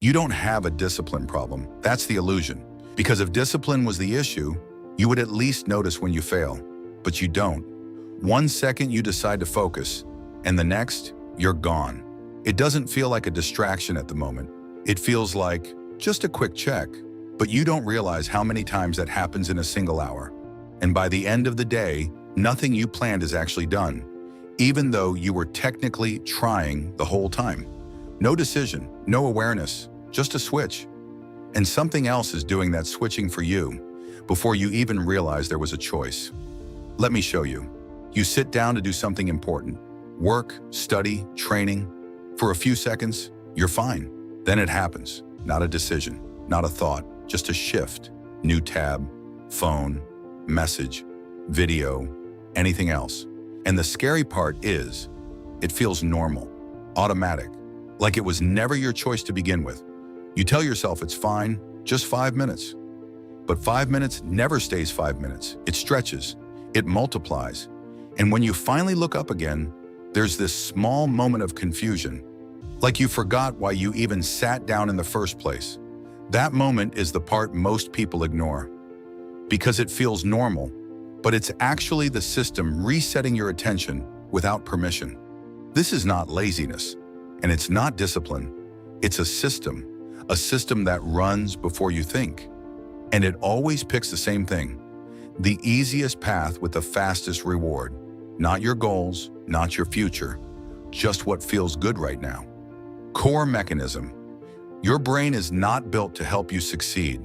You don't have a discipline problem. That's the illusion. Because if discipline was the issue, you would at least notice when you fail. But you don't. 1 second you decide to focus, and the next, you're gone. It doesn't feel like a distraction at the moment. It feels like just a quick check. But you don't realize how many times that happens in a single hour. And by the end of the day, nothing you planned is actually done, even though you were technically trying the whole time. No decision, no awareness, just a switch. And something else is doing that switching for you before you even realize there was a choice. Let me show you. You sit down to do something important. Work, study, training. For a few seconds, you're fine. Then it happens. Not a decision, not a thought, just a shift. New tab, phone, message, video, anything else. And the scary part is, it feels normal, automatic, like it was never your choice to begin with. You tell yourself it's fine, just 5 minutes. But 5 minutes never stays 5 minutes. It stretches, it multiplies. And when you finally look up again, there's this small moment of confusion, like you forgot why you even sat down in the first place. That moment is the part most people ignore, because it feels normal, but it's actually the system resetting your attention without permission. This is not laziness, and it's not discipline. It's a system that runs before you think. And it always picks the same thing, the easiest path with the fastest reward. Not your goals, not your future, just what feels good right now. Core mechanism. Your brain is not built to help you succeed.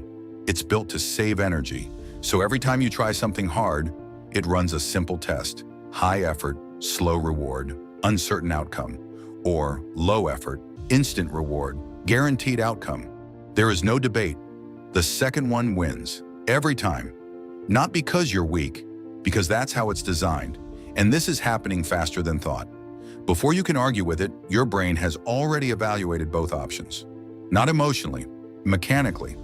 It's built to save energy. So every time you try something hard, it runs a simple test. High effort, slow reward, uncertain outcome. Or low effort, instant reward, guaranteed outcome. There is no debate. The second one wins, every time. Not because you're weak, because that's how it's designed. And this is happening faster than thought. Before you can argue with it, your brain has already evaluated both options. Not emotionally, mechanically.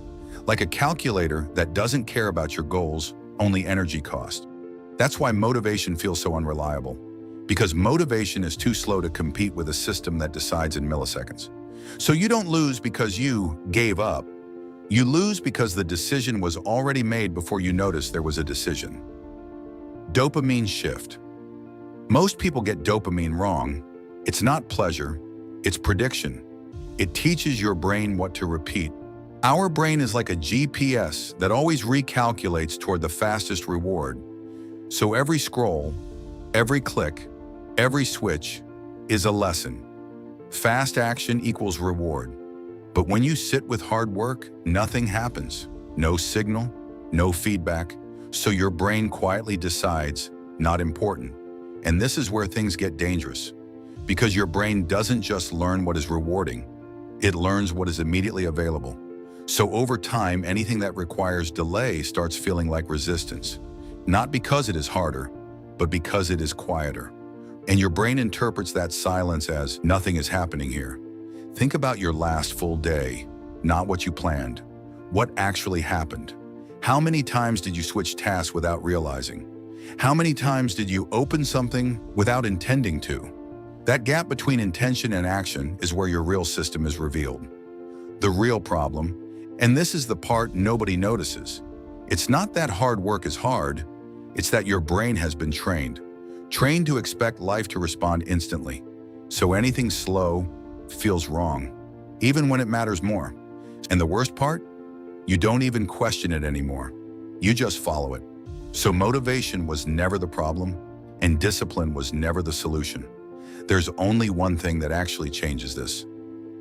Like a calculator that doesn't care about your goals, only energy cost. That's why motivation feels so unreliable. Because motivation is too slow to compete with a system that decides in milliseconds. So you don't lose because you gave up. You lose because the decision was already made before you noticed there was a decision. Dopamine shift. Most people get dopamine wrong. It's not pleasure, it's prediction. It teaches your brain what to repeat. Our brain is like a GPS that always recalculates toward the fastest reward. So every scroll, every click, every switch is a lesson. Fast action equals reward. But when you sit with hard work, nothing happens. No signal, no feedback. So your brain quietly decides, not important. And this is where things get dangerous. Because your brain doesn't just learn what is rewarding, it learns what is immediately available. So over time, anything that requires delay starts feeling like resistance. Not because it is harder, but because it is quieter. And your brain interprets that silence as nothing is happening here. Think about your last full day, not what you planned. What actually happened? How many times did you switch tasks without realizing? How many times did you open something without intending to? That gap between intention and action is where your real system is revealed. The real problem, and this is the part nobody notices, it's not that hard work is hard, it's that your brain has been trained to expect life to respond instantly. So anything slow feels wrong, even when it matters more. And the worst part? You don't even question it anymore. You just follow it. So motivation was never the problem, and discipline was never the solution. There's only one thing that actually changes this: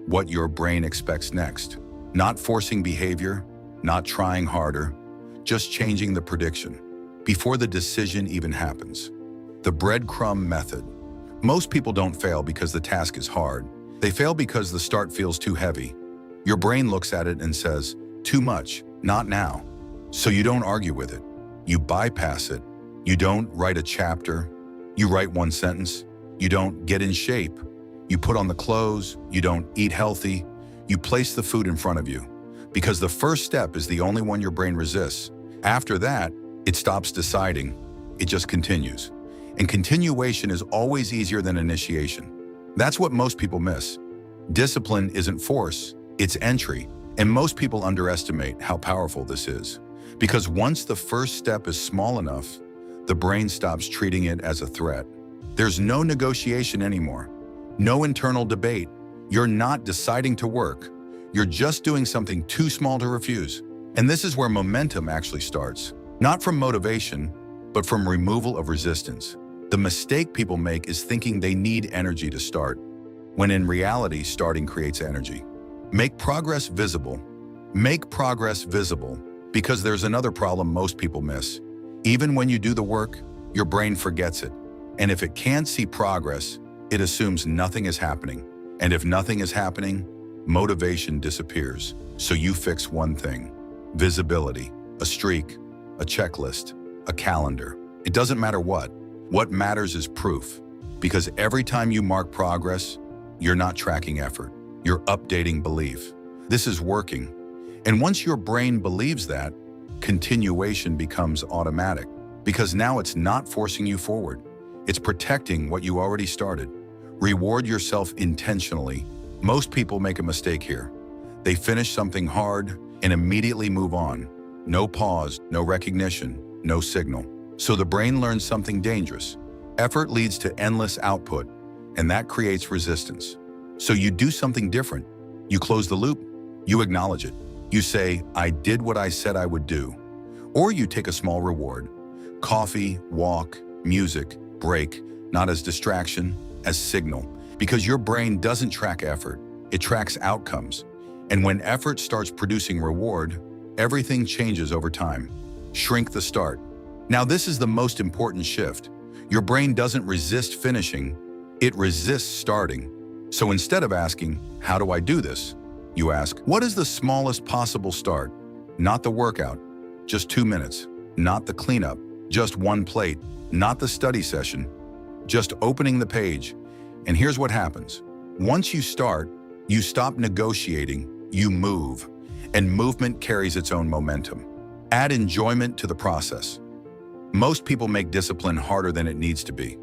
what your brain expects next. Not forcing behavior, not trying harder, just changing the prediction before the decision even happens. The breadcrumb method. Most people don't fail because the task is hard. They fail because the start feels too heavy. Your brain looks at it and says, too much, not now. So you don't argue with it. You bypass it. You don't write a chapter. You write one sentence. You don't get in shape. You put on the clothes. You don't eat healthy. You place the food in front of you. Because the first step is the only one your brain resists. After that, it stops deciding. It just continues. And continuation is always easier than initiation. That's what most people miss. Discipline isn't force, It's entry, and most people underestimate how powerful this is. Because once the first step is small enough, the brain stops treating it as a threat. There's no negotiation anymore, no internal debate. You're not deciding to work. You're just doing something too small to refuse. And this is where momentum actually starts. Not from motivation, but from removal of resistance. The mistake people make is thinking they need energy to start, when in reality, starting creates energy. Make progress visible. Make progress visible, because there's another problem most people miss. Even when you do the work, your brain forgets it. And if it can't see progress, it assumes nothing is happening. And if nothing is happening, motivation disappears. So you fix one thing: visibility, a streak, a checklist, a calendar. It doesn't matter what. What matters is proof. Because every time you mark progress, you're not tracking effort. You're updating belief. This is working. And once your brain believes that, continuation becomes automatic. Because now it's not forcing you forward. It's protecting what you already started. Reward yourself intentionally. Most people make a mistake here. They finish something hard and immediately move on. No pause, no recognition, no signal. So the brain learns something dangerous. Effort leads to endless output, and that creates resistance. So you do something different. You close the loop. You acknowledge it. You say, I did what I said I would do. Or you take a small reward. Coffee, walk, music, break, not as distraction, as signal. Because your brain doesn't track effort, it tracks outcomes. And when effort starts producing reward, everything changes over time. Shrink the start. Now this is the most important shift. Your brain doesn't resist finishing, it resists starting. So instead of asking, how do I do this? You ask, what is the smallest possible start? Not the workout, just 2 minutes. Not the cleanup, just one plate. Not the study session, just opening the page. And here's what happens. Once you start, you stop negotiating, you move. And movement carries its own momentum. Add enjoyment to the process. Most people make discipline harder than it needs to be.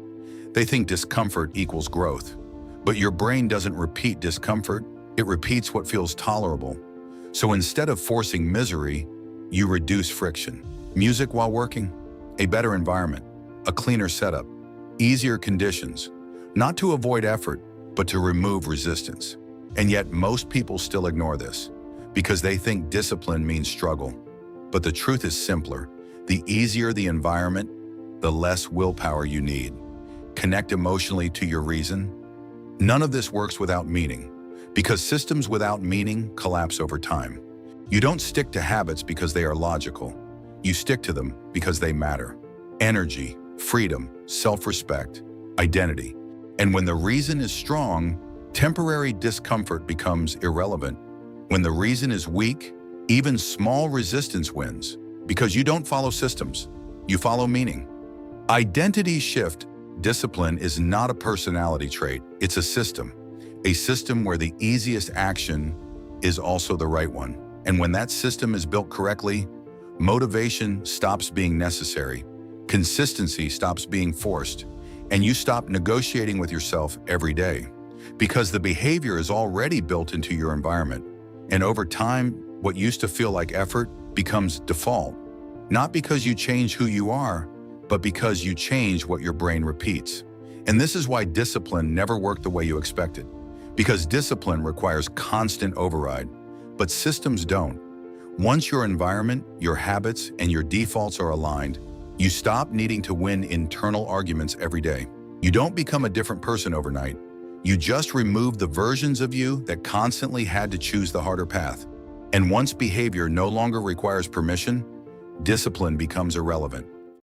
They think discomfort equals growth. But your brain doesn't repeat discomfort, it repeats what feels tolerable. So instead of forcing misery, you reduce friction. Music while working, a better environment, a cleaner setup, easier conditions. Not to avoid effort, but to remove resistance. And yet most people still ignore this because they think discipline means struggle. But the truth is simpler. The easier the environment, the less willpower you need. Connect emotionally to your reason. None of this works without meaning, because systems without meaning collapse over time. You don't stick to habits because they are logical. You stick to them because they matter. Energy, freedom, self-respect, identity. And when the reason is strong, temporary discomfort becomes irrelevant. When the reason is weak, even small resistance wins. Because you don't follow systems, you follow meaning. Identity shift. Discipline is not a personality trait, it's a system. A system where the easiest action is also the right one. And when that system is built correctly, motivation stops being necessary, consistency stops being forced, and you stop negotiating with yourself every day. Because the behavior is already built into your environment. And over time, what used to feel like effort becomes default. Not because you change who you are, but because you change what your brain repeats. And this is why discipline never worked the way you expected. Because discipline requires constant override, but systems don't. Once your environment, your habits, and your defaults are aligned, you stop needing to win internal arguments every day. You don't become a different person overnight. You just remove the versions of you that constantly had to choose the harder path. And once behavior no longer requires permission, discipline becomes irrelevant.